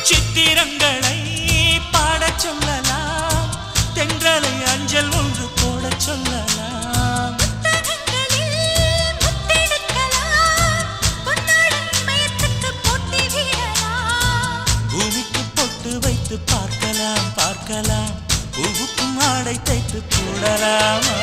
சித்திரங்களை பாடச் சொல்லலாம், தென்றலை அஞ்சல் ஒன்று போடச் சொல்லலாம். பூமிக்கு பொட்டு வைத்து பார்க்கலாம் பார்க்கலாம், பூவுக்கும் ஆடை தைத்து போடலாமா?